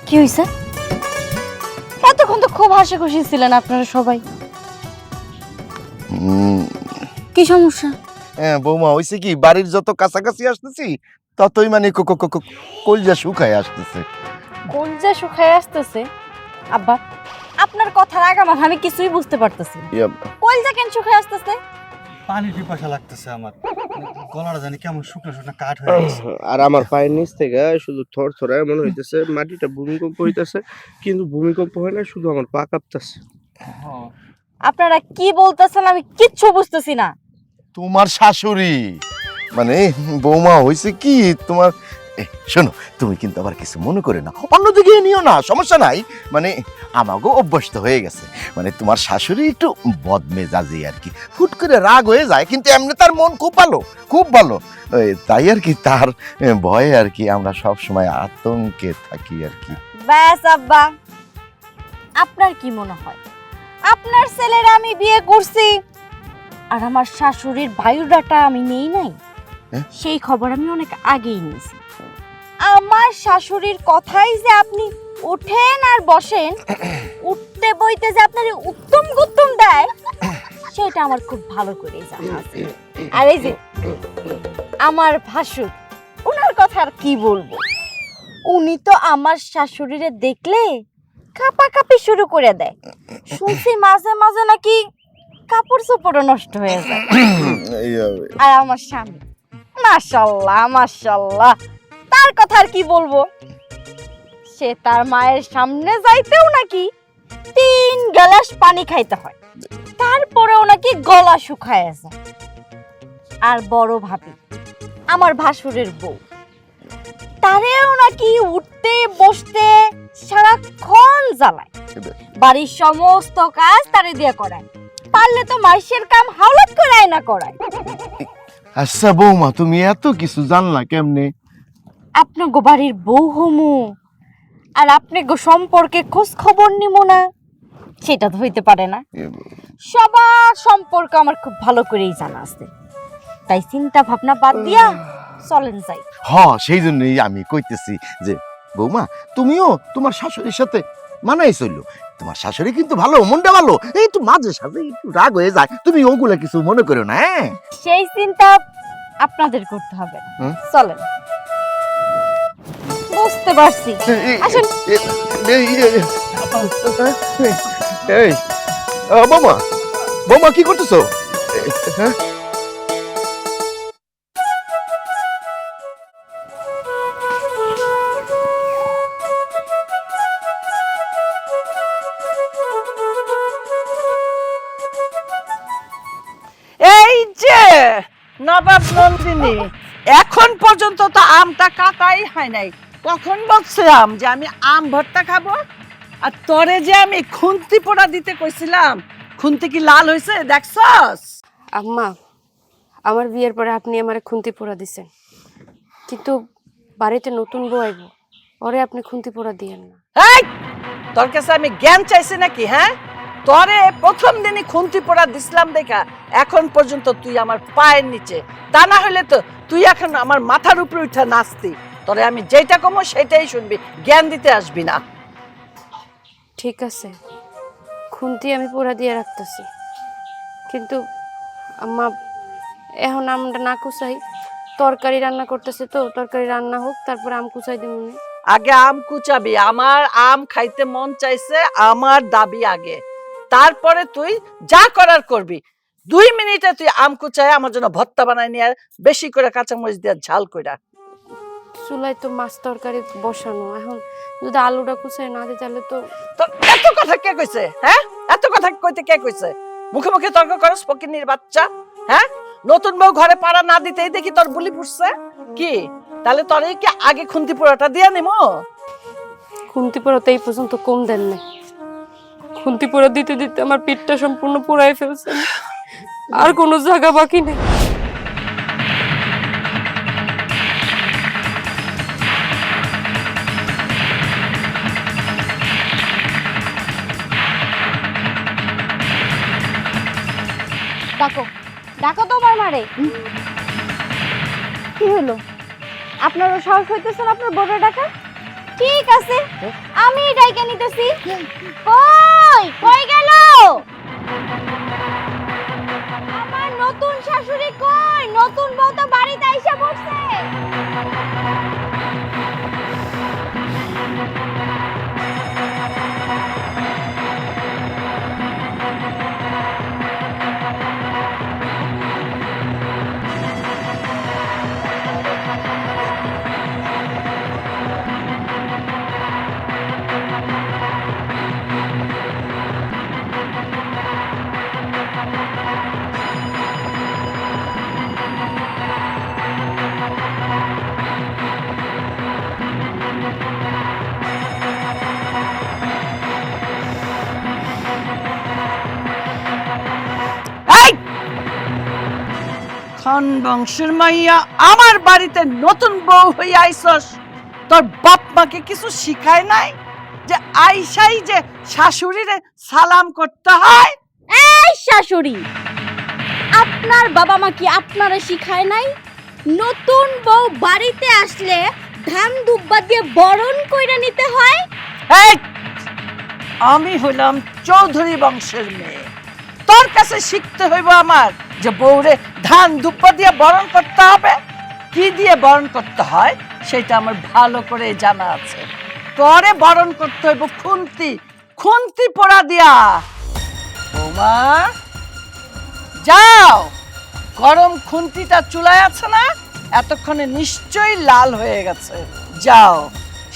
কি হইছে? এতক্ষণ তো খুব হাসি খুশি ছিলেন আপনারা সবাই। কি সমস্যা? হ্যাঁ বৌমা, হইছে কি, বাড়ির যত কাছাকাছি আসতেছি ততই মানে কলজা শুকায় আসতেছে। কলজা শুকায় আসতেছে? আব্বা, আপনার কথার আগামাথা আমি কিছুই বুঝতে পারতেছি না। কলজা কেন শুকায় আসতেছে? পানি পিপাসা লাগতেছে আমার, গলাটা জানি কেমন শুকনো শুকনো কাঠ হয়ে গেছে। আর আমার পায়ের নিচ থেকে শুধু থরথরায় মনে হইতেছে মাটিটা ভূমিকম্প হইতেছে, কিন্তু ভূমিকম্প হয় না, শুধু আমার পা কাঁপতেছে। আপনারা কি বলতেছেন আমি কিচ্ছু বুঝতেছি না। তোমার শাশুড়ি মানে বৌমা, হইছে কি তোমার, শোনো তুমি কিন্তু আবার কিছু মনে করে না, অন্যদিকে নিও না, সমস্যা নাই। মানে আমাকেও অভ্যস্ত হয়ে গেছে, মানে তোমার শাশুড়ি একটু বদমেজাজি আর কি, হুট করে রাগ হয়ে যায়, কিন্তু এমনি তার মন খুব ভালো, খুব ভালো। তাই আর কি, তার ভয়ে আর কি আমরা সব সময় আতঙ্কে থাকি আর কি। ব্যাস আব্বা, আপনার কি মনে হয় আপনার ছেলেরা আমি বিয়ে করছি আর আমার শাশুড়ির বায়োডাটা আমি নেই নাই? সেই খবর আমি অনেক আগেই নিয়েছি। আমার শাশুড়ির কথাই যে আপনি ওঠেন আর বসেন, উঠতে বইতে যে আপনার উত্তম গুত্তম দেয়, সেটা আমার খুব ভালো করে জানা আছে। আর এই যে আমার ভাসুর, ওনার কথা আর কি বলবো, উনি তো আমার শাশুড়িরে দেখলে কাঁপাকাঁপি শুরু করে দেয়। শুনছি মাঝে মাঝে নাকি কাপড় চোপড়ও নষ্ট হয়ে যায়। আর আমার স্বামী, মাশাআল্লাহ মাশাআল্লাহ, তার কথা আর কি বলবো, সে তার মায়ের সামনে যাইতেও নাকি 3 গ্লাস পানি খাইতে হয়, তারপরেও নাকি গলা শুকায় যায়। আর বড় ভাবি, আমার ভাসুরের বউ, তারেও নাকি উঠতে বসতে সারাক্ষণ জ্বালায়, বাড়ির সমস্ত কাজ তারে দিয়ে করায়, পারলে তো মাইশের কাম হাওলাত করায় না করায়। আচ্ছা বৌমা, তুমি এত কিছু জানলা কেমনে? আপনি গো বাড়ির বউ হমু আর আপনি গো সম্পর্কে খোঁজ খবর নিমু না, সেটা তো হইতে পারে না। সবার সম্পর্ক আমার খুব ভালো করেই জানা আছে, তাই চিন্তা ভাবনা বাদ দিয়া চলেন যাই। সেই জন্যই আমি কইতেছি যে বৌমা, তুমিও তোমার শাশুড়ির সাথে মানাই চললো, তোমার শাশুড়ি কিন্তু ভালো, মনটা ভালো, এই তো মাঝে সাঝে একটু রাগ হয়ে যায়, তুমি ওগুলা কিছু মনে করো না। হ্যাঁ, সেই চিন্তা আপনাদের করতে হবে না, চলেন। বুঝতে পারছি, আসুন। এই বৌমা, বৌমা কি করতেছো? হ্যাঁ, এই যে নবাব নন্দিনী, এখন পর্যন্ত তো আমটা কাটাই হয় নাই। কখন বলছিলাম যে আমি আম ভর্তা খাবো, আর তরে যে আমি খুন্তি পোড়া দিতে কইছিলাম, খুন্তি কি লাল হয়েছে দেখছস? আম্মা, আমার বিয়ের পরে আপনি আমারে খুন্তি পোড়া দিছেন, কিন্তু বাড়িতে নতুন বউ আইব, ওরে আপনি খুন্তি পোড়া দিয়েন না। এই, তোর কাছে আমি জ্ঞান চাইছি নাকি? হ্যাঁ, তরে প্রথম দিনই খুন্তি পোড়া দিছিলাম দেখা এখন পর্যন্ত তুই আমার পায়ের নিচে, তা না হলে তো তুই এখন আমার মাথার উপরে উঠে নাচতি। তরে আমি যেটা কমো সেটাই শুনবি, জ্ঞান দিতে আসবি না। ঠিক আছে, খুন্তি আমি পোড়া দিয়ে রাখতেছি, কিন্তু আম্মা এখন আমটা না কুচাই, তরকারি রান্না করতেছে, তো তরকারি রান্না হোক, তারপর আম কুচাই দিব। আগে আম কুচাবি, আমার আম খাইতে মন চাইছে, আমার দাবি আগে, তারপরে তুই যা করার করবি। 2 মিনিটে তুই আম কুচায় আমার জন্য ভর্তা বানাই নিয়ে বেশি করে কাঁচামরিচ দিয়ে ঝাল কইরা। চুলায় তো মাছ তরকারি বসানো, এখন যদি আলুটা কুচাই না দিই তাহলে তো। তোর এত কথা কে কইছে? হ্যাঁ, এত কথা কইতে কে কইছে? মুখে মুখে তর্ক করস ফকিন্নির বাচ্চা। হ্যাঁ, নতুন বউ ঘরে পাড়া না দিতেই দেখি তোর বুলি ফুটছে কি? তাহলে তোর কি আগে খুন্তি পোড়াটা দিয়া নিমো? খুন্তি পোড়াতে এই পর্যন্ত কম দেন নাই, খুন্তি পোড়া দিতে দিতে আমার পিঠটা সম্পূর্ণ পোড়াই ফেলছেন, আর কোনো জায়গা বাকি নেই। ডাকো, ডাকো তোমার মারে। কি হলো, আপনারও সাহস হইতেছে না আপনার বউরে ডাকা? ঠিক আছে, আমি ডাইকে নিতেছি। কই কই গেল আমার নতুন শাশুড়ি? কই নতুন বউ তো বাড়িতে আইসা পড়ছে। এই খান বংশের মাইয়া আমার বাড়িতে নতুন বউ হয়ে আইছস, তোর বাপ মাকে কিছু শিখায় নাই যে আইসাই যে শাশুড়িরে সালাম করতে হয়? এই শাশুড়ি, আপনার বাবা মা কি আপনারা শিখায় নাই? নতুন বউ বাড়িতে আসলে ধান দুব্বা দিয়ে বরণ কইরা নিতে হয়। এই আমি হইলাম চৌধুরী বংশের মেয়ে, তোর কাছে শিখতে হইব আমার যে বউরে ধান দুব্বা দিয়ে বরণ করতে হবে। কি দিয়ে বরণ করতে হয় সেটা আমার ভালো করে জানা আছে। তোরে বরণ করতে হইব খুন্তি, খুন্তি পোড়া দিয়া। বৌমা যাও, গরম খুন্তিটা চুলায় আছে না, এতক্ষণে নিশ্চয়ই লাল হয়ে গেছে। যাও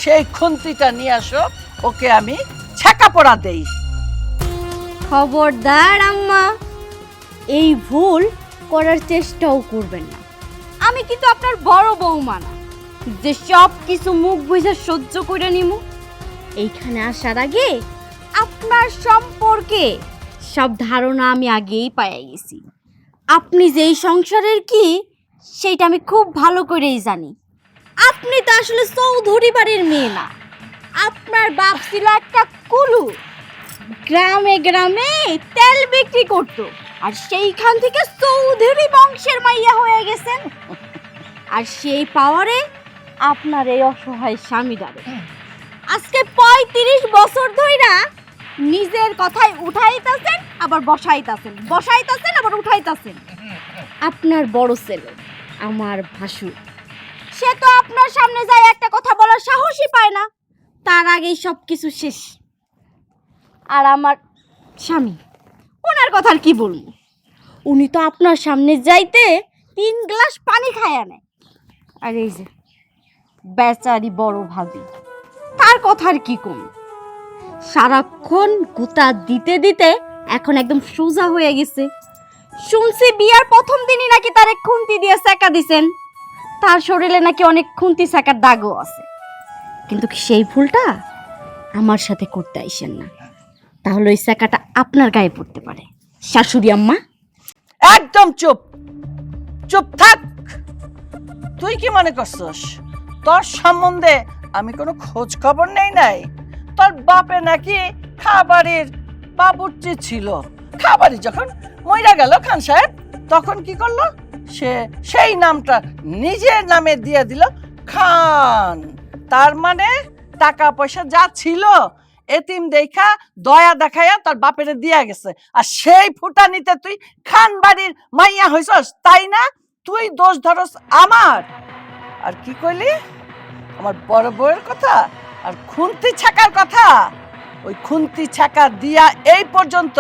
সেই খুন্তিটা নিয়ে আসো, ওকে আমি ছ্যাঁকা পোড়া দেই। খবরদার আম্মা, এই ভুল করার চেষ্টাও করবেন না। আমি কিন্তু আপনার বড় বৌমা না যে সব কিছু মুখ বুঝে সহ্য করে নিমু। এইখানে আসার আগে আপনার সম্পর্কে সব ধারণা আমি আগেই পাইয়া গেছি। আপনি যে এই সংসারের কি সেটা আমি খুব ভালো করেই জানি। আপনি তো আসলে চৌধুরী বাড়ির মেয়ে না, আপনার বাপ ছিল একটা কুলু, গ্রামে গ্রামে তেল বিক্রি করত, আর সেইখান থেকে চৌধুরী বংশের মাইয়া হয়ে গেছেন। আর সেই পাওয়ারে আপনার এই অসহায় স্বামীটারে আজকে 35 বছর ধইরা নিজের কথায় উঠাইতাছেন আবার বসাইতাছেন, বসাইতাছেন আবার উঠাইতাছেন। আপনার বড় ছেলে আমার ভাসুর, সে তো আপনার সামনে যায় একটা কথা বলার সাহসই পায় না, তার আগেই সব কিছু শেষ। আর আমার স্বামী, ওনার কথা আর কি বলবো, উনি তো আপনার সামনে যাইতে 3 গ্লাস পানি খায় না। আর এই যে বেচারি বড় ভাবি, তার কথা আর কি কম, সারাক্ষণ গুতা দিতে দিতে এখন একদম সোজা হয়ে গেছে। শুনছি বিয়ার প্রথম দিনই নাকি তার এক খুন্তি দিয়ে সেকা দিছেন, তার শরীরে নাকি অনেক খুন্তি সেকার দাগও আছে। কিন্তু সেই ভুলটা আমার সাথে করতে আইসেন না, তাহলে ওই সেকাটা আপনার গায়ে পড়তে পারে। শাশুড়ি আম্মা, একদম চুপ, চুপ থাক। তুই কি মনে করছস তোর সম্বন্ধে আমি কোনো খোঁজ খবর নেই নাই? তোর বাপে নাকি খাবারের বাবুর্চি ছিল, খাবারই যখন মইরা গেল খান সাহেব, তখন কি করলো, সেই নামটা নিজের নামে দিয়ে দিল খান। তার মানে টাকা পয়সা যা ছিল এতিম দেখা দয়া দেখাইয়া তার বাপেরে দিয়া গেছে, আর সেই ফুটানিতে তুই খান বাড়ির মাইয়া হইছস, তাই না? তুই দোষ ধরস আমার। আর কি কইলি আমার বড় বউয়ের কথা আর খুন্তি ছাকার কথা? ওই খুন্তি ছাকা দিয়া এই পর্যন্ত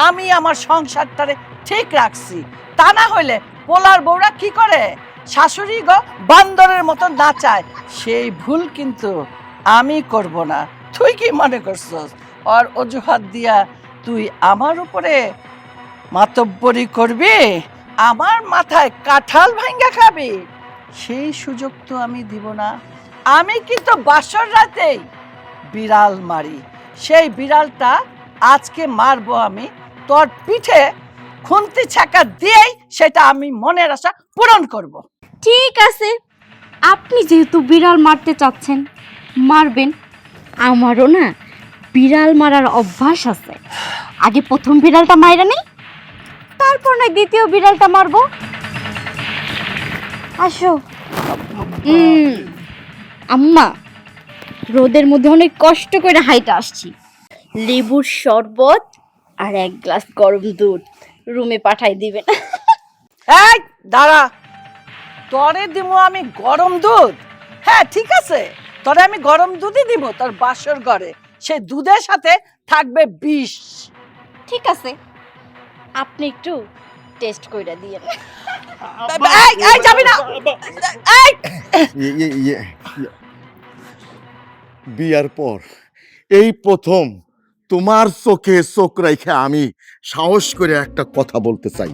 আমি আমার সংসারটারে ঠিক রাখছি, তা না হইলে পোলার বউরা কি করে, শাশুড়ি গো বান্দরের মতো নাচায়। সেই ভুল কিন্তু আমি করব না। তুই কি মনে করছস আর অজুহাত দিয়া তুই আমার উপরে মাতব্বরি করবি, আমার মাথায় কাঁঠাল ভাঙ্গা খাবি? সেই সুযোগ তো আমি দিব না। আমি কিন্তু বাসর রাতেই বিড়াল মারি, সেই বিড়ালটা আজকে মারবো আমি, তোর পিঠে খুন্তি ছাকা দিয়েই সেটা আমি মনের আশা পূরণ করব। ঠিক আছে, আপনি যেহেতু বিড়াল মারতে চাচ্ছেন মারবেন। আমারও না বিড়াল মারার অভ্যাস আছে, আগে প্রথম বিড়ালটা মাইরা নেই, তারপর না দ্বিতীয় বিড়ালটা মারবো। আসো। আম্মা, রোদের মধ্যে অনেক কষ্ট করে হাইটা আসছি। লেবুর শরবত আর 1 গ্লাস গরম দুধ রুমে পাঠাই দিবেন। এই দাঁড়া, তরে দিব আমি গরম দুধ? হ্যাঁ ঠিক আছে, তরে আমি গরম দুধই দিব তোর বাসর ঘরে। সে দুধের সাথে থাকবে বিষ। ঠিক আছে, আপনি একটু টেস্ট কইরা দিয়েন। এই যাবি না, এই বিয়ার পর এই প্রথম তোমার চোখে চোখ রাইখে আমি সাহস করে একটা কথা বলতে চাই।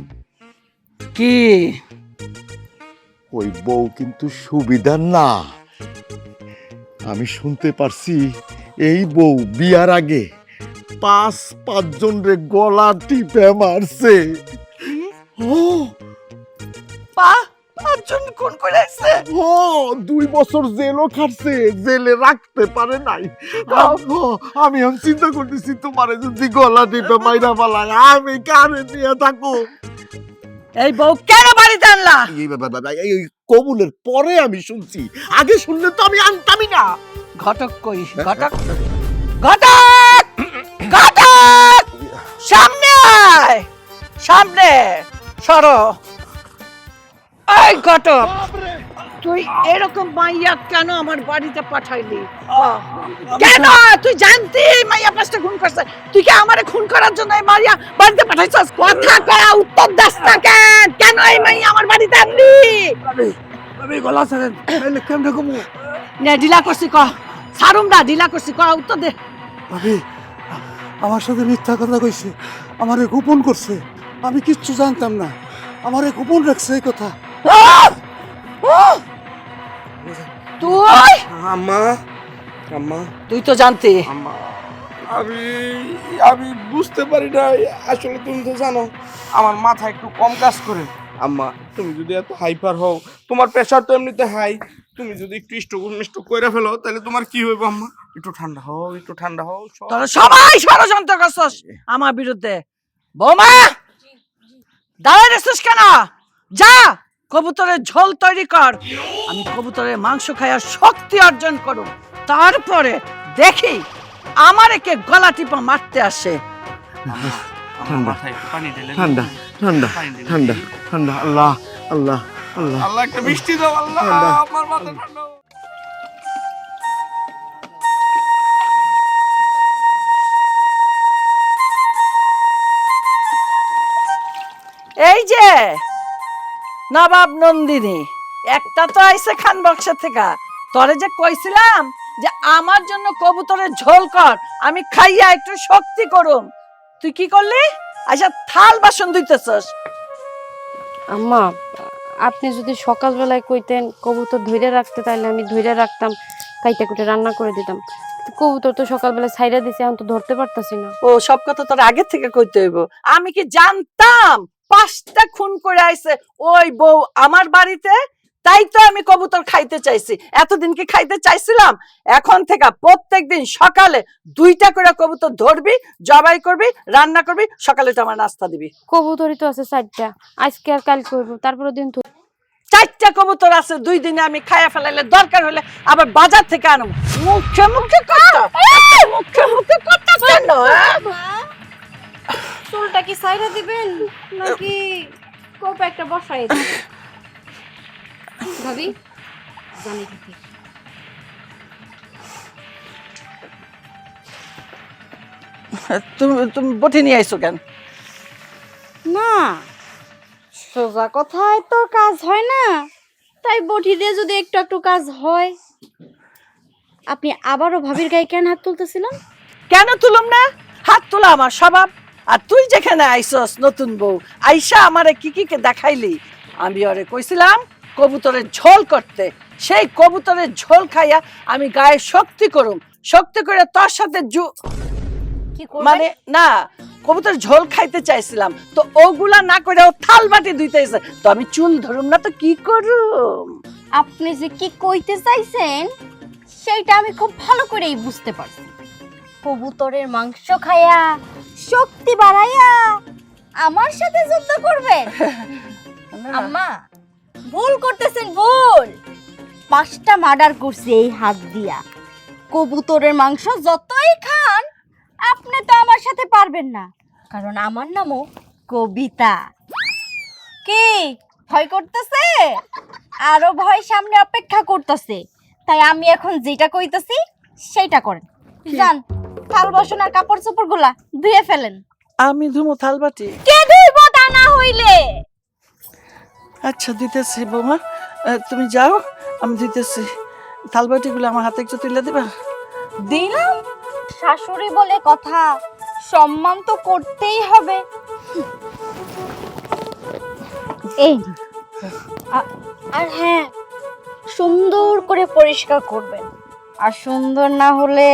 কি? ওই বউ কিন্তু সুবিধার না। আমি শুনতে পারছি এই বউ বিয়ার আগে 5 জন রে গলা টিপে মারছে। ও পাঁচজন খুন করে আসছে? ও 2 বছর জেলও খাটছে, জেলে রাখতে পারে নাই। আমি এখন চিন্তা করতেছি তোমারে যদি গলা টিপে মাইরা পালায় আমি কারে নিয়ে থাকো। এই বউ কেন বাড়িতে আনলা? এই কবুলের পরে আমি শুনছি, আগে শুনলে তো আমি আনতামই না। ঘটক কই? ঘটক, ঘটক, ঘটক, সামনে আয়, সামনে সরো। এই ঘটক, তুই এরকম মাইয়া কেন আমার বাড়িতে পাঠাইলি? কেন? তুই জানতি মাইয়া 5টা খুন করছে? তুই কি আমারে খুন করার জন্য এই মাইয়া বাড়িতে পাঠাইছস? কথা কয়া উত্তর দাস না কেন? কেন এই মাইয়া আমার বাড়িতে আনলি? আমি গলা ছাড়েন, তাইলে কেমনে কমু? নে ঢিলা করছি ক, সারুম না, ঢিলা করছি ক, উত্তর দে। ভাবি আমার সাথে মিথ্যা কথা কইছে, আমারে গোপন করছে, আমি কিচ্ছু জানতাম না, আমারে গোপন রাখছে এই কথা। তুই আম্মা, আম্মা, তুই তো জানতি। আম্মা, আমি বুঝতে পারি না। আসলে তুমি তো জানো আমার মাথা একটু কম কাজ করে। আম্মা, তুমি যদি এত হাইপার হও, তোমার প্রেশার তো এমনিতে হাই, তুমি যদি একটু স্ট্রোক করে ফেলো তাহলে তোমার কি হইব আম্মা? একটু ঠান্ডা হও, একটু ঠান্ডা হও। তোরা সবাই ষড়যন্ত্র করছস আমার বিরুদ্ধে। বৌমা দাঁড়ায় রেছিস কেন? যা কবুতরের ঝোল তৈরি কর, আমি কবুতরের মাংস খাইয়া শক্তি অর্জন করুম, তারপরে দেখি আমার একে গলা টিপা মারতে আসে। ঠান্ডা ঠান্ডা ঠান্ডা ঠান্ডা ঠান্ডা। আল্লাহ আল্লাহ আল্লাহ আল্লাহ একটা মিষ্টি দাও আল্লাহ, ঠান্ডা। আমার মাথা ঠান্ডা। এই যে নবাব নন্দিনী, একটা তো আইছে খান বক্সের থেকে। তোরে যে কইছিলাম যে আমার জন্য কবুতরের ঝোল কর, আমি খাইয়া একটু শক্তি করুম, তুই কি করলি? আচ্ছা থাল বাসন ধুইতেছস। আম্মা, আপনি যদি সকালবেলায় কইতেন কবুতর ধইরে রাখতে, তাইলে আমি ধইরে রাখতাম, কাইটা কুটে রান্না করে দিতাম। কবুতর তো সকালবেলা ছাইরা দিছে, এখন তো ধরতে পারতাছি না। ও সব কথা তোর আগে থেকে কইতে হইব। আমি কি জানতাম 5টা খুন করে আইছে ওই বউ আমার বাড়িতে? তাই তো আমি কবুতর খাইতে চাইছি। এতদিন কি খাইতে চাইছিলাম? এখন থেকে প্রত্যেকদিন সকালে 2টা করে কবুতর ধরবি, জবাই করবি, রান্না করবি, সকালে তো আমার নাস্তা দিবি। কবুতরই তো আছে 4টা, আজকে আর কাল করব, তারপরে দিন তো 4টা কবুতর আছে, 2 দিনে আমি খাইয়া ফেলাইলে দরকার হলে আবার বাজার থেকে আনব। মুখে মুখে কথা, মুখে মুখে কথা কেন? চুলটা কি সাইরা দিবেন নাকি কোপ একটা বসাই দিবেন? ভাবি জানি কি তুমি বটি নিয়ে আইছো কেন? না, সোজা কথায় তো কাজ হয় না, তাই বটি দিয়ে যদি একটু একটু কাজ হয়। আপনি আবারও ভাবির গায়ে কেন হাত তুলতেছিলেন? কেন তুলুম না? হাত তোলা আমার স্বভাব। আর তুই যেখানে আইসস নতুন বউ, আইসা আমারে কি কি দেখাইলি। আমি ওরে কইছিলাম কবুতরের ঝোল করতে, সেই কবুতরের ঝোল খাইয়া আমি গায়ে শক্তি করুম, শক্তি করে তোর সাথে কি করবেন? মানে না, কবুতর ঝোল খাইতে চাইছিলাম, তো ওগুলা না করে ও থাল বাটি ধুইতেছে, তো আমি চুল ধরুম না তো কি করুম? আপনি যে কি কইতে চাইছেন সেইটা আমি খুব ভালো করেই বুঝতে পারছি। কবুতরের মাংস খায়া শক্তি বাড়াইয়া আমার সাথে যুদ্ধ করবেন? আম্মা ভুল করতেছেন, ভুল। 5টা মার্ডার করছি এই হাত দিয়া, কবুতরের মাংস যতই খান আপনি তো আমার সাথে পারবেন না, কারণ আমার নামও কবিতা। কি ভয় করতেছে? আরো ভয় সামনে অপেক্ষা করতেছে। তাই আমি এখন যেটা কইতাছি সেইটা করেন। যান, থাল বাসন আর কাপড় চোপড় গুলা ধুয়ে ফেলেন। আমি ধুমো থালবাটি? কে ধুইব তা না হইলে? আচ্ছা দিতেছি বৌমা, তুমি যাও, আমি দিতেছি। থালবাটিগুলো আমার হাতে একটু তুলে দিবা? দিলাম। শাশুড়ি বলে কথা, সম্মান তো করতেই হবে। এই আর হ্যাঁ, সুন্দর করে পরিষ্কার করবেন, আর সুন্দর না হলে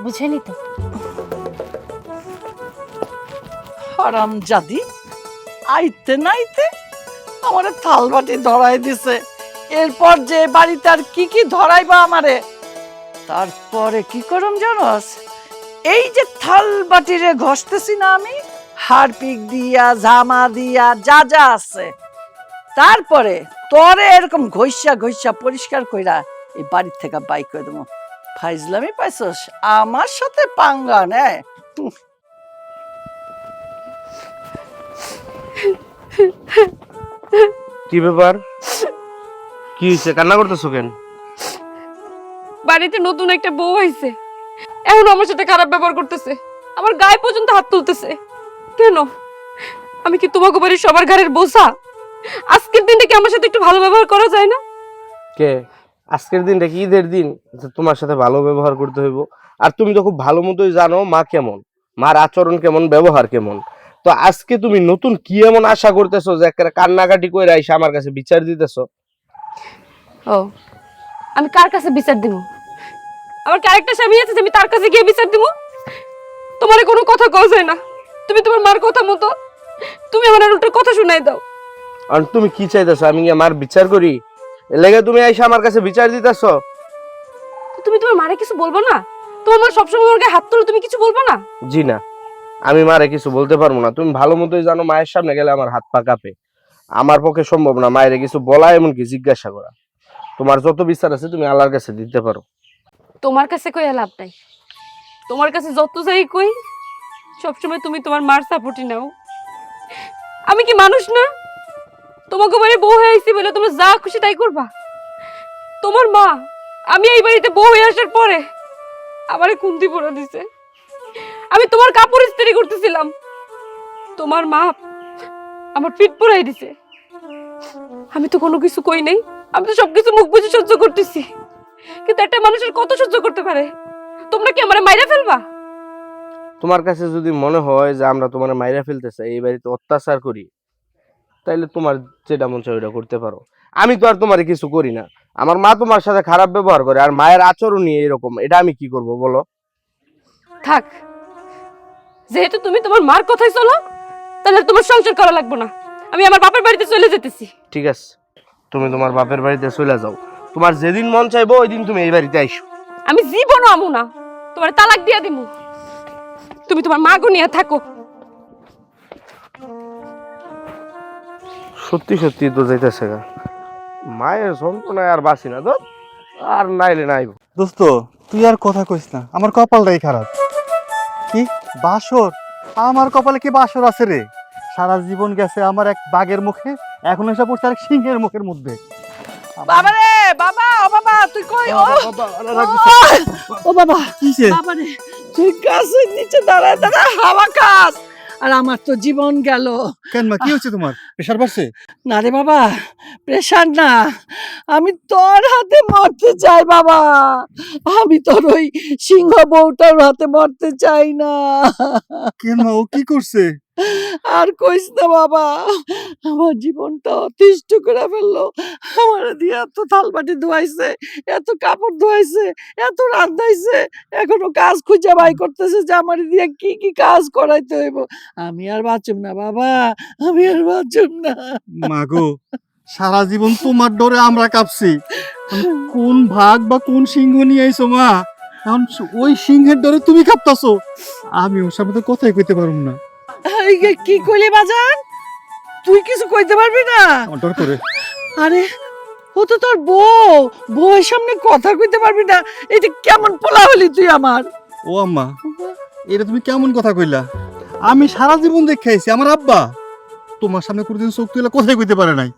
বুঝেনি তো। হারাম জাদি, আইতে নাইতে আমারে থালবাটি ধরাই দিছে। এরপর যে বাড়িতে আর কি কি ধরাইবা আমারে, তারপরে কি করম জানোস? এই যে থালবাটিরে ঘষতেছি না আমি, হারপিক দিয়া জামা দিয়া যা যা আছে, তারপরে তোরে এরকম ঘষা ঘষা পরিষ্কার কইরা এই বাড়ির থেকে বাই করে দেবো। ফাইজলামি পাইছস? আমার সাথে পাঙ্গা নেয়? কি ব্যাপার? কি হয়েছে? কান্না করতেছো কেন? বাড়িতে নতুন একটা বউ হয়েছে, এখন আমার সাথে খারাপ ব্যবহার করতেছে, আমার গায়ে পর্যন্ত হাত তুলতেছে। কেন? আমি কি তোমাকে বাড়ির সবার ঘরের বোঝা? আজকের দিনটা কি আমার সাথে একটু ভালো ব্যবহার করা যায় না? কে? আজকের দিনটা কি ঈদের দিন যে তোমার সাথে ভালো ব্যবহার করতে হইব? আর তুমি তো খুব ভালো মতোই জানো মা কেমন, মার আচরণ কেমন, ব্যবহার কেমন। তো আজকে তুমি নতুন কি এমন আশা করতেছো যে একটা কান্নাকাটি করে আইসা আমার কাছে বিচার দিতেছো? ও, আমি কার কাছে বিচার দিব? আমার ক্যারেক্টার স্বামী আছে যে আমি তার কাছে গিয়ে বিচার দিব? তোমার কোনো কথা কওয়া যায় না, তুমি তোমার মার কথা মতো তুমি আমার উল্টো কথা শুনাই দাও। আর তুমি কি চাইতেছো আমি আমার বিচার করি? এর লেগে তুমি আইসা আমার কাছে বিচার দিতেছো? তুমি তোমার মারে কিছু বলবো না? তোমার মা সবসময় আমার গায়ে হাত তুলে, তুমি কিছু বলবো না? জি না, আমি মারে কিছু বলতে পারবো না। তুমি ভালো মতোই জানো মায়ের সামনে গেলে আমার হাত পা কাঁপে। আমার পক্ষে সম্ভব না মায়ের কিছু বলা, এমনকি জিজ্ঞাসা করা। তোমার যত বিচার আছে তুমি আল্লাহর কাছে দিতে পারো। তোমার কাছে কই লাভ নাই, তোমার কাছে যত যাই কই সবসময় তুমি তোমার মার সাপোর্টই নাও। আমি কি মানুষ না? তোমাকে বাড়ি বউ হয়ে আইছি বলে তোমরা যা খুশি তাই করবা? তোমার মা আমি এই বাড়িতে বউ হয়ে আসার পরে আমারে কুন্তি পরে দিছে। আমি তোমার কাপড় ইস্ত্রি করতেছিলাম, তোমার মা আমার পিঠ পুরাই দিছে। আমি তো কোনো কিছু কই নাই, আমি তো সবকিছু মুখ বুঝে সহ্য করতেছি। কিন্তু একটা মানুষের কত সহ্য করতে পারে? তোমরা কি আমারে মাইরা ফেলবা? তোমার কাছে যদি মনে হয় যে আমরা তোমার মাইরা ফেলতে চাই, এই বাড়িতে অত্যাচার করি, তাইলে তোমার যেটা মন চায় ওটা করতে পারো। আমি তো আর তোমার কিছু করি না। আমার মা তোমার সাথে খারাপ ব্যবহার করে, আর মায়ের আচরণ নিয়ে এরকম, এটা আমি কি করব বলো? থাক, যেহেতু তুমি তোমার মার কথাই চলো, তাহলে তোমার সংসার করা লাগবে না। আমি আমার বাপের বাড়িতে চলে যেতেছি। ঠিক আছে, তুমি তোমার বাপের বাড়িতে চলে যাও। তোমার যেদিন মন চাইবো ওই দিন তুমি এই বাড়িতে আইসো। আমি জীবনও আমু না, তোমার তালাক দিয়া দিমু। তুমি তোমার মা গো নিয়ে থাকো। সত্যি সত্যি তো যাইতেছে গা, মায়ের যন্ত্রণায় আর বাঁচি না তো, আর নাইলে নাইব। দোস্ত তুই আর কথা কইস না, আমার কপালটাই খারাপ। কি বাসর? আমার কপালে কি বাসর আছে রে? সারা জীবন গেছে আমার এক বাঘের মুখে, এখন এসে পড়ছে এক সিংহের মুখের মধ্যে। বাবা রে বাবা, ও বাবা তুই কই? ও বাবা, কিসে? বাবা রে তুই গাছের নিচে দাঁড়ায় দাঁড়ায় হাওয়া খাস, আর আমার তো জীবন গেল। কেন মা, কি হচ্ছে তোমার? প্রেশার বাড়ছে? না রে বাবা, প্রেশার না, আমি তোর হাতে মরতে চাই বাবা। আমি তোর ওই সিংহ বউটার হাতে মরতে চাই না। কেন মা, ও কি করছে? আর কইস না বাবা, আমার জীবনটা অতিষ্ঠ করে ফেললো। আমার দিয়ে এত থালবাটি ধোয়াইছে, এত কাপড় ধোয়াইছে, এত রান্ধাইছে, এখনো কাজ খুঁজে বাই করতেছে যে আমার দিয়ে কি কি কাজ করাইতে হইব। আমি আর বাঁচুম না বাবা, আমি আর বাঁচুম না। মা গো, সারা জীবন তোমার ডরে আমরা কাঁপছি। কোন ভাগ বা কোন সিংহ নিয়ে আইছো মা? এখন ওই সিংহের ডরে তুমি কাঁপতাছো, আমি ওর সামনে তো কথাই কইতে পারুম না। এই যে কি কইলি বাজান, তুই কিছু কইতে পারবি না? আমার ডর করে। আরে ও তো তোর বউ, বউয়ের সামনে কথা কইতে পারবি না, এটা কেমন পোলা হলি তুই আমার? ও আম্মা, এটা তুমি কেমন কথা কইলা? আমি সারা জীবন দেখে আইছি আমার আব্বা তোমার সামনে কোনোদিন চোখ তুলে কথাই কইতে পারে নাই,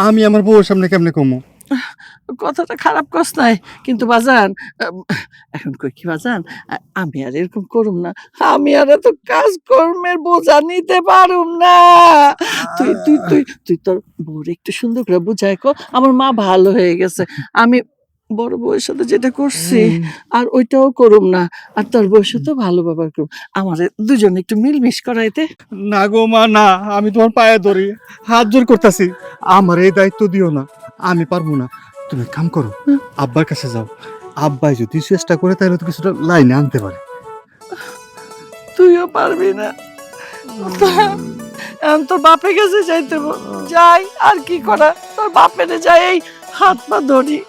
আমি আমার বউয়ের সামনে কেমনে কমু? কথাটা খারাপ কস নাই, কিন্তু বাজান এখন কই কি বাজান, আমি আর এরকম করুম না, আমি আর এত কাজ কর্মের বোঝা নিতে পারুম না। তুই তুই তুই তুই তোর বউর একটু সুন্দর করে বুঝাই কো, আমার মা ভালো হয়ে গেছে, আমি বড় বউয়ের সাথে যেটা করছি আর ওইটাও করুম না, আর তোর বউয়ের সাথে ভালো ব্যবহার করুম, আমাদের দুজন একটু মিলমিশ করাইতে। না গো মা, না, আমি তোমার পায়ে ধরি, হাত জোর করতেছি, আমার এই দায়িত্ব দিও না, আমি পারবো না। তুমি এক কাম করো, আব্বার কাছে যাও, আব্বাই যদি চেষ্টা করে তাহলে তো কিছুটা লাইনে আনতে পারে। তুইও পারবি না, এখন তোর বাপের কাছে যাইতে যাই, আর কি করা, তোর বাপের যাই এই হাত পা ধরি।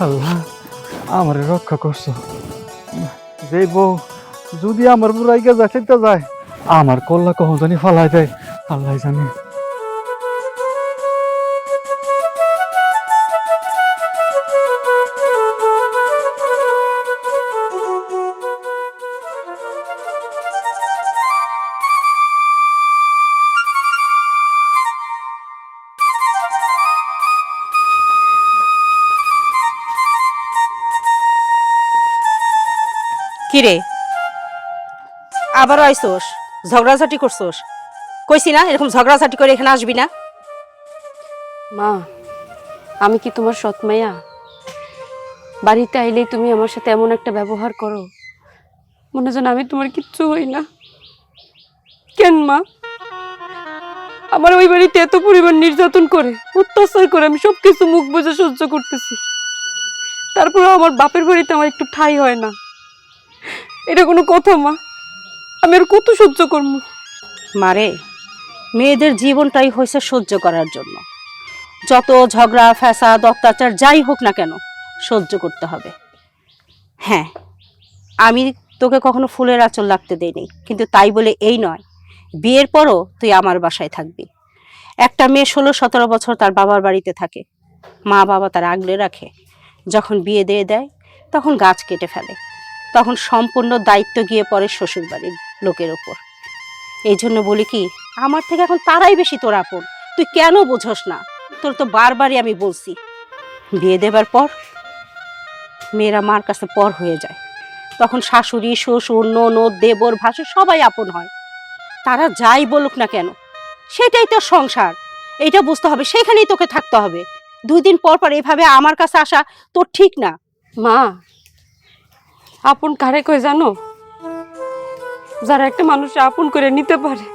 আল্লাহ আমারে রক্ষা করছো, যে বউ যদি আমার বুড়াইকে যাইতে যায়, আমার কল্লা কখন জানি ফালাই দেয় আল্লাহ জানে। কিরে আবার আইসোস, ঝগড়াঝাটি করছোস? কইছি না এরকম ঝগড়াঝাটি করে এখানে আসবি না। মা, আমি কি তোমার সৎ মাইয়া? বাড়িতে আইলেই তুমি আমার সাথে এমন একটা ব্যবহার করো, মনে যেন আমি তোমার কিচ্ছু হই না। কেন মা? আমার ওই বাড়িতে এত পরিমাণ নির্যাতন করে, অত্যাচার করে, আমি সবকিছু মুখ বুজে সহ্য করতেছি, তারপরে আমার বাপের বাড়িতে আমার একটু ঠাঁই হয় না। এটা কোনো কথা মা? আমি আর কত সহ্য করবো? মারে, মেয়েদের জীবনটাই হয়েছে সহ্য করার জন্য, যত ঝগড়া ফ্যাসাদ অত্যাচার যাই হোক না কেন সহ্য করতে হবে। হ্যাঁ, আমি তোকে কখনো ফুলের আঁচল লাগতে দেইনি, কিন্তু তাই বলে এই নয় বিয়ের পরও তুই আমার বাসায় থাকবি। একটা মেয়ে 16-17 বছর তার বাবার বাড়িতে থাকে, মা বাবা তার আগলে রাখে, যখন বিয়ে দিয়ে দেয় তখন গাছ কেটে ফেলে, তখন সম্পূর্ণ দায়িত্ব গিয়ে পড়ে শ্বশুর বাড়ির লোকের ওপর। এই জন্য বলি কি, আমার থেকে এখন তারাই বেশি তোর আপন, তুই কেন বোঝস না? তোর তো বারবারই আমি বলছি, বিয়ে দেবার পর মেয়েরা মার কাছে পর হয়ে যায়, তখন শাশুড়ি শ্বশুর ননদ দেবর ভাসুর সবাই আপন হয়। তারা যাই বলুক না কেন, সেটাই তোর সংসার, এটা বুঝতে হবে, সেখানেই তোকে থাকতে হবে। 2 দিন পর পর এভাবে আমার কাছে আসা তোর ঠিক না। মা, আপন কারে কই জানো? যারা একটা মানুষ আপন করে নিতে পারে,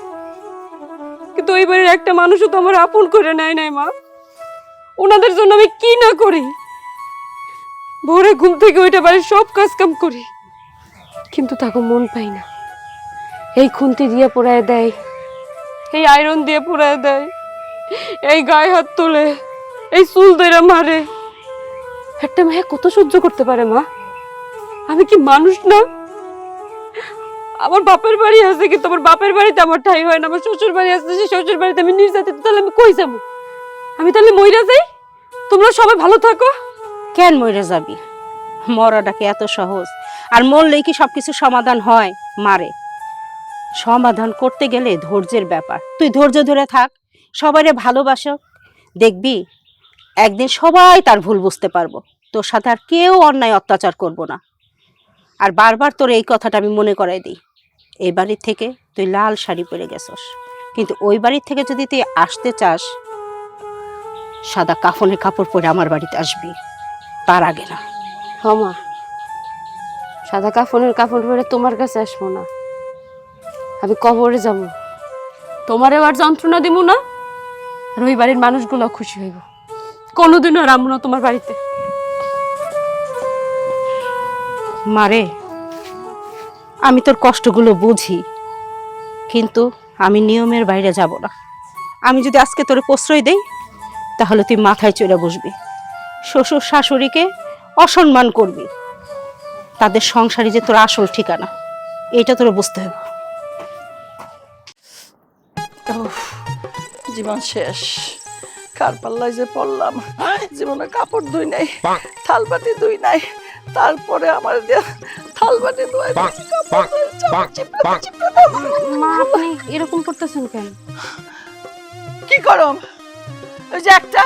কিন্তু ওই বাড়ির একটা মানুষও তো আমার আপন করে নেয় নাই মা। ওনাদের জন্য আমি কি না করি, ভোরে ঘুম থেকে ওইটা বাড়ির সব কাজ কাম করি, কিন্তু তাকে মন পাই না। এই খুন্তি দিয়ে পোড়ায় দেয়, এই আয়রন দিয়ে পোড়ায় দেয়, এই গায়ে হাত তোলে, এই চুল ধরে মারে। একটা মেয়ে কত সহ্য করতে পারে মা? আমি কি মানুষ না? আমার বাপের বাড়ি আছে, কিন্তু আমার বাপের বাড়িতে আমার ঠাঁই হয় না। আমার শ্বশুর বাড়ি আছে, সেই শ্বশুর বাড়িতে আমি নির্যাতিত, তাহলে আমি কই যাবো? আমি তাহলে মইরা যাই? তোমরা সবাই ভালো থাকো। কেন মরে যাবি? মরাটাকে এত সহজ? আর মরলেই কি সবকিছু সমাধান হয়? মারে, সমাধান করতে গেলে ধৈর্যের ব্যাপার। তুই ধৈর্য ধরে থাক, সবাইরে ভালোবাসো, দেখবি একদিন সবাই তার ভুল বুঝতে পারবো, তোর সাথে আর কেউ অন্যায় অত্যাচার করবো না। আর বারবার তোর এই কথাটা আমি মনে করাই দিই, এই বাড়ির থেকে তুই লাল শাড়ি পরে গেছস, কিন্তু ওই বাড়ির থেকে যদি তুই আসতে চাস, সাদা কাফনের কাপড় পরে আমার বাড়িতে আসবি, তার আগে না। মা, সাদা কাফনের কাপড় পরে তোমার কাছে আসবো না, আমি কবরে যাবো, তোমারও আর যন্ত্রণা দিব না, আর ওই বাড়ির মানুষগুলো খুশি হইব। কোনোদিনও আর আমবো না তোমার বাড়িতে। মারে, আমি তোর কষ্টগুলো বুঝি, কিন্তু আমি নিয়মের বাইরে যাব না। আমি যদি আজকে তোরে প্রশ্রয় দেই, তাহলে তুই মাথায় চড়ে বসবি, শ্বশুর শাশুড়িকে অসম্মান করবি, তাদের সংসারই যে তোর আসল ঠিকানা, এটা তোর বুঝতে হবে। জীবন শেষ, কার পাল্লায় যে পড়লাম, জীবনে কাপড় ধুই নাই, থালবাটি ধুই নাই, তারপরে আমার দিয়ে থালবাটি ধুই। মা আপনি এরকম করতেছেন কেন? কি করম, ওই যে একটা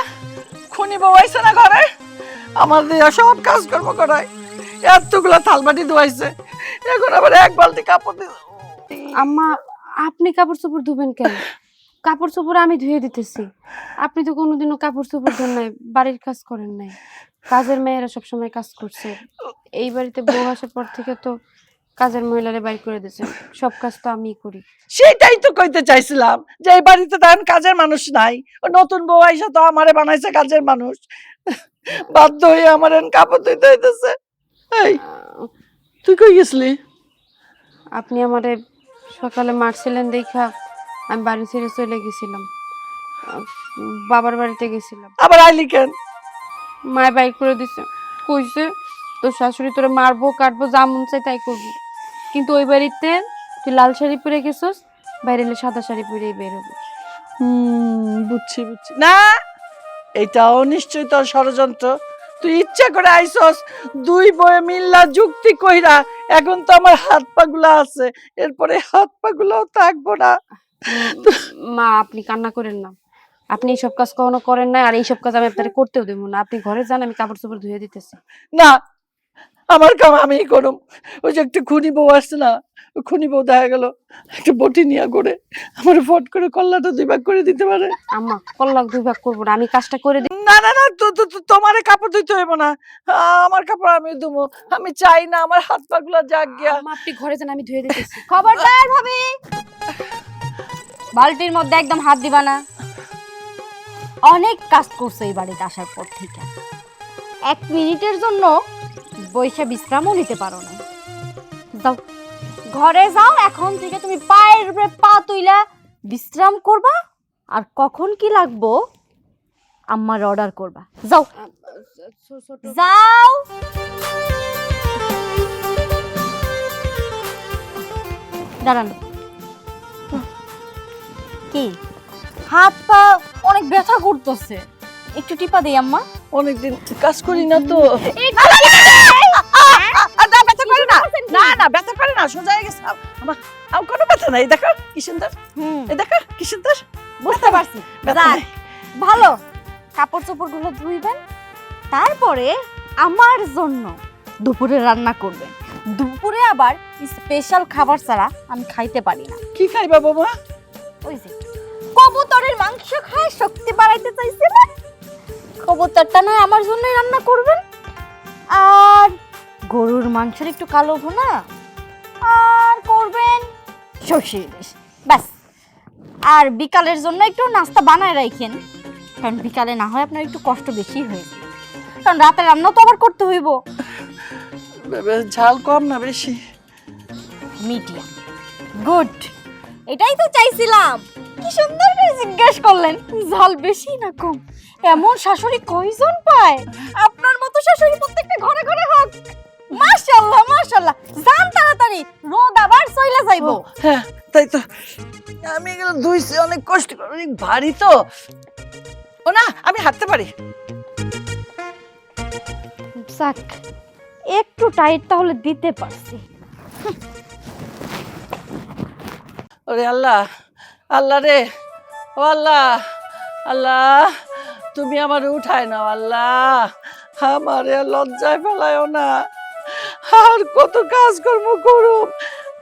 খুনি বউ আইছে না ঘরে, আমার দিয়ে সব কাজকর্ম করায়, এতগুলা থালবাটি ধুয়াইছে, এখন আবার এক বালতি কাপড় দিয়ে। আম্মা আপনি কাপড় চোপড় ধুবেন কেন? কাপড় চোপড় আমি ধুয়ে দিতেছি। আপনি তো কোনোদিনও কাপড় চোপড় ধোন নাই, বাড়ির কাজ করেন নাই। কাজের মেয়েরা সবসময় কাজ করছে। এই বাড়িতে বউ আসার পর থেকে তো কাজের মহিলারে বাইর করে দিয়েছে, সব কাজ তো আমিই করি। সেটাই তো কইতে চাইছিলাম যে এই বাড়িতে তো এখন কাজের মানুষ নাই, ও নতুন বউ আইসা তো আমারে বানাইছে কাজের মানুষ, বাধ্য হয়ে আমার এখন কাপড় ধুইতে হইতেছে। এই তুই কই গেছিলি? আপনি আমারে সকালে মারছিলেন দেখা আমি বাড়ি ছেড়ে চলে গেছিলাম, বাবার বাড়িতে গেছিলাম। আবার আইলি কেন? মায় বাইর করে দিছে, কইছে তোর শাশুড়ি তোরে মারবো কাটবো যা মন চাই তাই করবি, কিন্তু ওই বাড়িতে তুই লাল শাড়ি পরে গেছিস, বাইরে এলে সাদা শাড়ি পরেই বেরোবি। বুঝছি বুঝছি। না, এটাও নিশ্চয়ই তোর ষড়যন্ত্র। তুই ইচ্ছা করে আইসস, দুই বয়ে মিল্লা যুক্তি কইরা, এখন তো আমার হাত পা গুলা আছে, এরপরে হাত পা গুলাও থাকবো না। মা আপনি কান্না করেন না, আপনি এইসব কাজ কখনো করেন না, আর এইসব কাজ আমি আপনাকে করতেও দেবো না। আপনি ঘরে যান, আমি কাপড় চোপড় ধুয়ে দিতেছি। না, আমার কাম আমিই করুম। ওই যে একটা খুনি বউ আসছে না, ওই খুনি বউ দেখা গেল একটা বটি নিয়ে করে আমার ফট করে কল্লাটা 2 ভাগ করে দিতে পারে। আম্মা কল্লাক 2 ভাগ করবো না, আমি কাজটা করে দিই। না না না, তোমারে কাপড় ধুইতে হইব না, আমার কাপড় আমি ধুবো। আমি চাই না আমার হাত পা গুলা জাগ গিয়া। আম্মা আপনি ঘরে যান, আমি ধুয়ে দিতেছি। খবরদার ভাবি, বালতির মধ্যে একদম হাত দিবা না। অনেক কাজ করছো এই বাড়িতে আসার পর থেকে, 1 মিনিটের জন্য বইসা বিশ্রামও নিতে পারো না। যাও ঘরে যাও, এখন থেকে তুমি পায়ের উপরে পা তুইলা বিশ্রাম করবা, আর কখন কি লাগবো আম্মার অর্ডার করবা। যাও যাও। দাঁড়ান, কি হাত পা অনেক ব্যথা করতেছে, একটু টিপা দেই আম্মা। অনেকদিন কাজ করি না তো। না না, ব্যথা করে না, সোজা হয়ে গেছে আমার। আমার কোনো ব্যথা নাই, দেখো কি সুন্দর, এই দেখো কি সুন্দর। বুঝতে পারছি। যাক, ভালো। কাপড় চোপড় গুলো ধুইবেন, তারপরে আমার জন্য দুপুরে রান্না করবেন। দুপুরে আবার স্পেশাল খাবার ছাড়া আমি খাইতে পারি না। কি খাইবা বাবা? ওই যে কবুতরের মাংস খায় শক্তি বাড়াইতে চাইছিলেন, কবুতরটা নয় আমার জন্য রান্না করবেন, আর গরুর মাংসের একটু কালো ভুনা, আর করবেন সর্ষে ইলিশ, ব্যাস। আর বিকালের জন্য একটু নাস্তা বানায় রাখেন, কারণ বিকালে না হয় আপনার একটু কষ্ট বেশি হয়ে যায়, কারণ রাতে রান্না তো আবার করতে হইব। ঝাল কম না বেশি? মিডিয়াম। গুড, এটাই তো চাইছিলাম। কি সুন্দর করে জিজ্ঞেস করলেন, ঝাল বেশি না কম। এমন শাশুড়ি কয়জন পায়? আপনার মতো শাশুড়ি প্রত্যেকটা ঘরে ঘরে হোক। মাশাআল্লাহ মাশাআল্লাহ। যান তাড়াতাড়ি, রোদ আবার চইলা যাইবো। হ্যাঁ তাই তো, আমি এগুলো ধুইছি অনেক কষ্ট করে, অনেক ভারী তো। ও না, আমি হাঁটতে পারি। যাক, একটু টাইট তাহলে দিতে পারছি। ওরে আল্লাহ, আল্লাহ রে, ও আল্লাহ, আল্লাহ তুমি আমার উঠায় নাও আল্লাহ, আমারে লজ্জায় ফেলায়ও না। আর কত কাজ কর্ম করুম,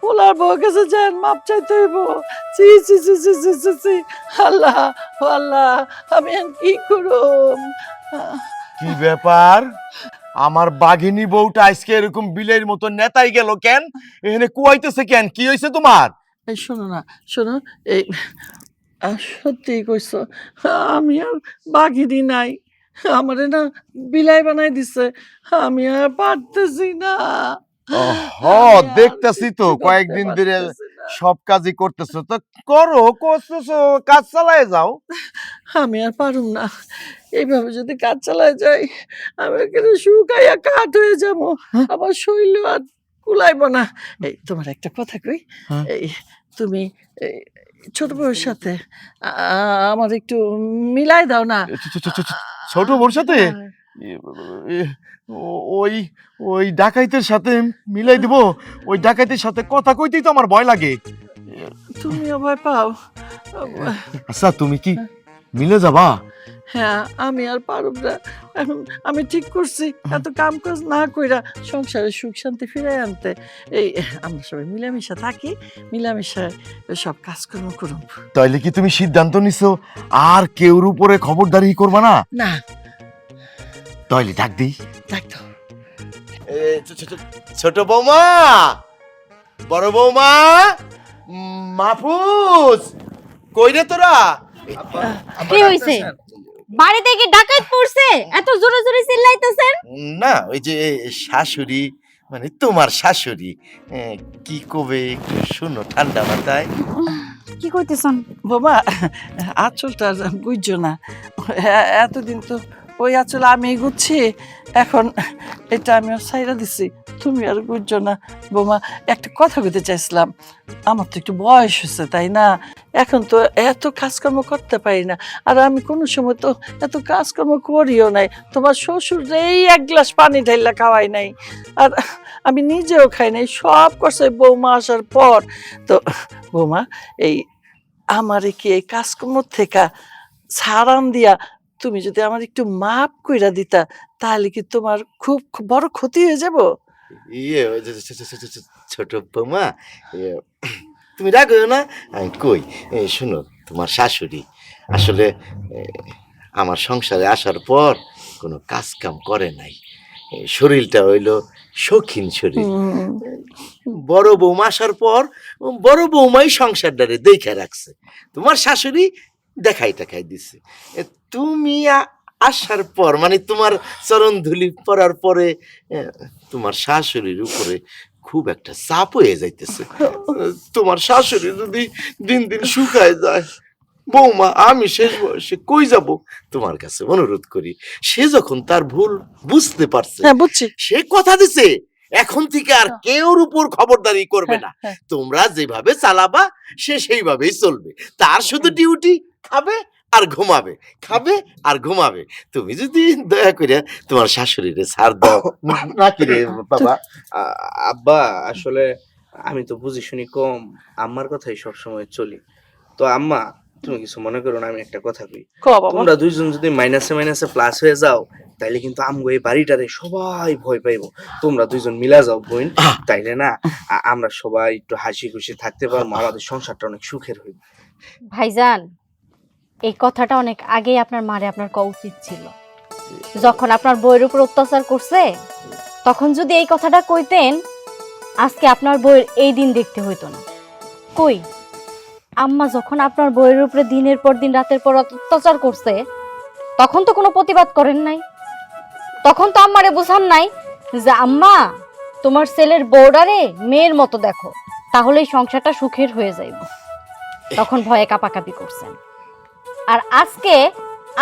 ওলার বউ কাছে যান মাপ চাইতে হইব। চি চি চি চি চি চি চি, আল্লাহ ও আল্লাহ, আমি এখন কি করুম? কি ব্যাপার, আমার বাঘিনী বউটা আজকে এরকম বিলের মতো নেতাই গেল কেন? এখানে কুয়াইতেছে কেন? কি হয়েছে তোমার? এই শোনো না, শোনো, এই সত্যি কইছো, আমি আর বাঘিনী নাই, আমারে না বিলাই বানাই দিছে, আমি আর পারতেছি না। দেখতেছি তো কয়েকদিন ধরে সব কাজই করতেছো, তো করো, করতেছো, কাজ চালায় যাও। আমি আর পারুম না, এইভাবে যদি কাজ চালায় যাই আমি এখানে শুকাইয়া কাঠ হয়ে যাবো, আমার শরীর আর কুলাইব না। এই তোমার একটা কথা কই, এই তুমি ছোট বউয়ের সাথে আমার একটু মিলাই দাও না। ছোট বোর সাথে ওই ওই ডাকাইতের সাথে মিলাই দিব? ওই ডাকাইতের সাথে কথা কইতেই তো আমার ভয় লাগে। তুমিও ভয় পাও? আচ্ছা তুমি কি মিলে যাবা? হ্যাঁ, আমি আর পারব না। এখন আমি ঠিক করছি এত কাম কাজ না কইরা সংসারে সুখ শান্তি ফিরে আনতে। এই আমরা সবাই মিলামিশা থাকি, মিলামিশায় সব কাজকর্ম করুন। তাইলে কি তুমি সিদ্ধান্ত নিছো আর কেউর উপরে খবরদারি করবা না? না, তাইলে ডাক দিই। দেখ তো ছোট বৌমা, বড় বৌমা, মাহফুজ, কই রে তোরা? কি হইছে? বাড়িতে কি ডাকাত পড়ছে? এত জোরে জোরে চিল্লাইতেছেন? না, ওই যে শাশুড়ি, মানে তোমার শাশুড়ি কি কবে একটু শুনো ঠান্ডা মাথায়। কি কইতেছেন? বাবা, আঁচলটা বুঝছো না, এতদিন তো ওই আঁচল আমি গুচ্ছি, এখন এটা আমি আর ছাইরা দিছি, তুমি আর বুঝছো না। বোমা, একটা কথা কইতে চাইছিলাম, আমার তো একটু বয়স হয়েছে তাই না, এখন তো এত কাজকর্ম করতে পারি না, আর আমি কোনো সময় তো এত কাজকর্ম করিও নাই, তোমার শ্বশুরেই এক গ্লাস পানি ঢাইলা খাওয়াই নাই, আর আমি নিজেও খাই নাই, সব করছে বৌমা আসার পর। তো বৌমা, এই আমারে কি এই কাজকর্ম থেকে ছাড়ান দিয়া তুমি যদি আমার একটু মাপ কইরা দিতা, তাহলে কি তোমার খুব বড় ক্ষতি হয়ে যাব? ইয়ে ছোট বৌমা, তুমি রাখো না, আমি কই শুনো, তোমার শাশুড়ি আসলে আমার সংসারে আসার পর কোনো কাজ কাম করে নাই, শরীরটা হইলো শৌখিন শরীর। বড় বৌমা আসার পর বড় বৌমাই সংসারটারে দেখে রাখছে, তোমার শাশুড়ি দেখাই টাকাই দিছে। তুমি আসার পর, মানে তোমার চরণ ধুলি পড়ার পরে তোমার শাশুড়ির উপরে খুব একটা চাপ হয়ে যাইতেছে। তোমার শাশুড়ি যদি দিন দিন শুকায় যায়, বৌমা আমি শেষ বয়সে কই যাব? তোমার কাছে অনুরোধ করি, সে যখন তার ভুল বুঝতে পারছে, হ্যাঁ বুঝছি, সে কথা দিছে এখন থেকে আর কেউর উপর খবরদারি করবে না, তোমরা যেভাবে চালাবা সে সেইভাবেই চলবে, তার শুধু ডিউটি খাবে আর ঘুমাবে, খাবে আর ঘুমাবে। তুমি যদি দয়া করে তোমার শাশুড়িরে ছাড় দাও নাকি রে বাবা? আব্বা, আসলে আমি তো বুঝি শুনি কম, আম্মার কথাই সবসময় চলি। তো আম্মা, তুমি কিছু মনে করো না, আমি একটা কথা কই। তোমরা দুইজন যদি মাইনাসে মাইনাসে প্লাস হয়ে যাও, তাইলে কিন্তু আমগো এই বাড়িটারে সবাই ভয় পাইবো। তোমরা দুইজন মিলা যাও বোন, তাইলে না আমরা সবাই একটু হাসি খুশি থাকতে পারবো, আমাদের সংসারটা অনেক সুখের হইবে। ভাইজান, এই কথাটা অনেক আগেই আপনার মারে আপনার কওয়া উচিত ছিল। যখন আপনার বউয়ের উপর অত্যাচার করছে, তখন যদি এই কথাটা কইতেন, আজকে আপনার বউয়ের এই দিন দেখতে হইতো না। কই, আম্মা যখন আপনার বউয়ের উপরে দিনের পর দিন রাতের পর অত্যাচার করছে, তখন তো কোনো প্রতিবাদ করেন নাই। তখন তো আম্মারে বুঝান নাই যে আম্মা তোমার ছেলের বউডারে মেয়ের মতো দেখো, তাহলেই সংসারটা সুখের হয়ে যাইব। তখন ভয়ে কাঁপাকাঁপি করছেন। আর আজকে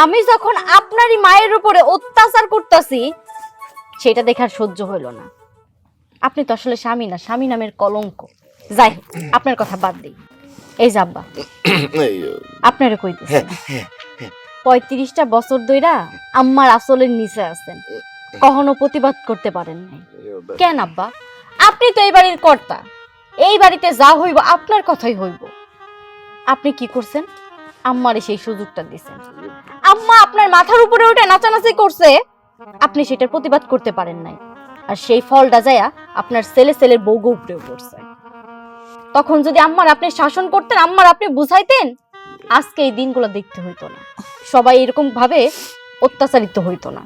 আমি যখন আপনারই মায়ের উপরে অত্যাচার করতেছি, সেটা দেখার সহ্য হইল না। আপনি তো আসলে স্বামী না, স্বামী নামের কলঙ্ক। যাই হোক, আপনার কথা বাদ দিই। এই যাব্বা, আপনারে কইতেছি, 35টা বছর ধইরা আম্মার আসলের নিচে আছেন, কখনো প্রতিবাদ করতে পারেন নাই কেন আব্বা? আপনি তো এই বাড়ির কর্তা, এই বাড়িতে যা হইব আপনার কথাই হইব। আপনি কি করছেন? আম্মারে সেই সুযোগটা দিছেন। আম্মা আপনার মাথার উপরে উঠে নাচানাচি করছে, আপনি সেটার প্রতিবাদ করতে পারেন নাই, আর সেই ফলটা যায়া আপনার ছেলের বউগো উপরেও পড়ছে। তখন যদি আম্মার আপনি শাসন করতেন, আম্মার আপনি বুঝাইতেন, আজকে এই দিনগুলো দেখতে হইতো না, সবাই এরকম ভাবে অত্যাচারিত হইতো না।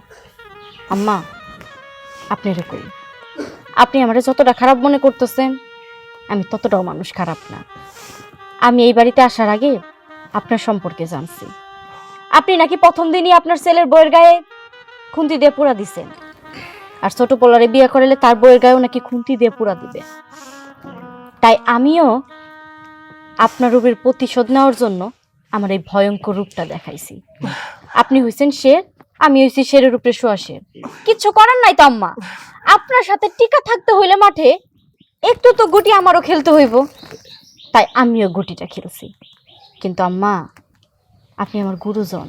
আম্মা, আপনি এরকম, আপনি আমারে যতটা খারাপ মনে করতেছেন, আমি ততটাও মানুষ খারাপ না। আমি এই বাড়িতে আসার আগে আপনার সম্পর্কে জানছি। আপনি নাকি প্রথম দিনই আপনার ছেলের বউয়ের গায়ে খুন্তি দিয়ে পুরা দিছেন, আর ছোট পোলারে বিয়ে করলে তার বউয়ের গায়েও নাকি খুন্তি দিয়ে পুরা দিবে। তাই আমিও আপনার রূপের প্রতিশোধ নেওয়ার জন্য আমার এই ভয়ঙ্কর রূপটা দেখাইছি। আপনি হইছেন শের, আমি হইছি শেরের উপরে শোয়া শের। কিচ্ছু করার নাই তো আম্মা, আপনার সাথে টিকা থাকতে হইলে মাঠে একটু তো গুটি আমারও খেলতে হইব, তাই আমিও গুটিটা খেলছি। কিন্তু আম্মা, আপনি আমার গুরুজন,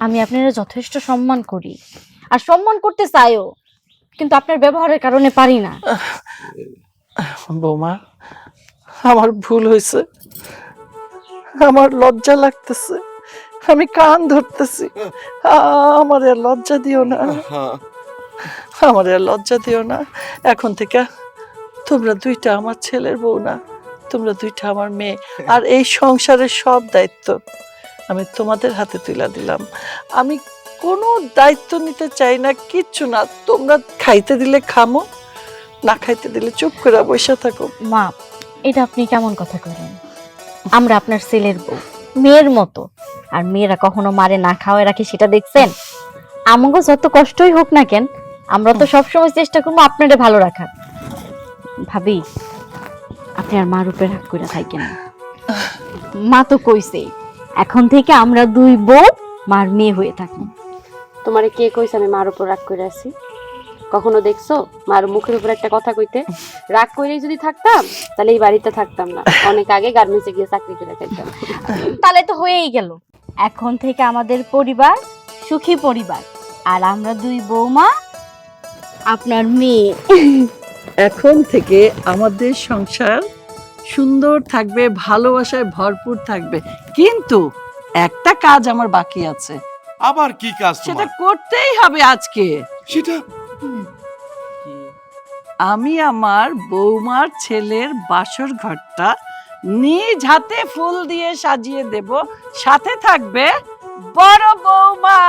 আমি আপনারা যথেষ্ট সম্মান করি আর সম্মান করতে চাইও, কিন্তু আপনার ব্যবহারের কারণে পারি না। বৌমা, আমার ভুল হয়েছে, আমার লজ্জা লাগতেছে, আমি কান ধরতেছি, আমার আর লজ্জা দিও না, আমার আর লজ্জা দিও না। এখন থেকে তোমরা দুইটা আমার ছেলের বউ না, তোমরা দুইটা আমার মেয়ে, আর এই সংসারের সব দায়িত্ব আমি তোমাদের হাতে তুলে দিলাম। আমি কোনো দায়িত্ব নিতে চাই না, কিচ্ছু না। তোমরা খাইতে দিলে খামো, না খাইতে দিলে চুপ করে বসে থাকো। মা, এটা আপনি কেমন কথা করেন? আমরা আপনার ছেলের বউ, মেয়ের মতো। আর মেয়েরা কখনো মারে না খাওয়ায় রাখে সেটা দেখছেন? আমাকে যত কষ্টই হোক না কেন, আমরা তো সবসময় চেষ্টা করবো আপনারে ভালো রাখার। ভাবি, আপনি আর মার উপরে রাগ করে থাকেন না। মা তো কইছে এখন থেকে আমরা দুই বউ মার মেয়ে হয়ে থাকি। তোমারে কে কইছে আমি মার উপর রাগ করে আছি? কখনো দেখছো মার মুখের উপর একটা কথা কইতে? রাগ কইরেই যদি থাকতাম তাহলে এই বাড়িতে থাকতাম না, অনেক আগে গার্মেন্টসে গিয়ে চাকরি করে খাইতাম। তাহলে তো হয়েই গেল। এখন থেকে আমাদের পরিবার সুখী পরিবার, আর আমরা দুই বৌমা আপনার মেয়ে। এখন থেকে আমাদের সংসার সুন্দর থাকবে, ভালোবাসায় ভরপুর থাকবে, কিন্তু একটা কাজ আমার বাকি আছে, আবার কি কাজ সেটা তোমার? করতেই হবে আজকে। সেটা আমি আমার বৌমার ছেলের বাসর ঘরটা নিজ হাতে ফুল দিয়ে সাজিয়ে দেব, সাথে থাকবে বড় বৌমা।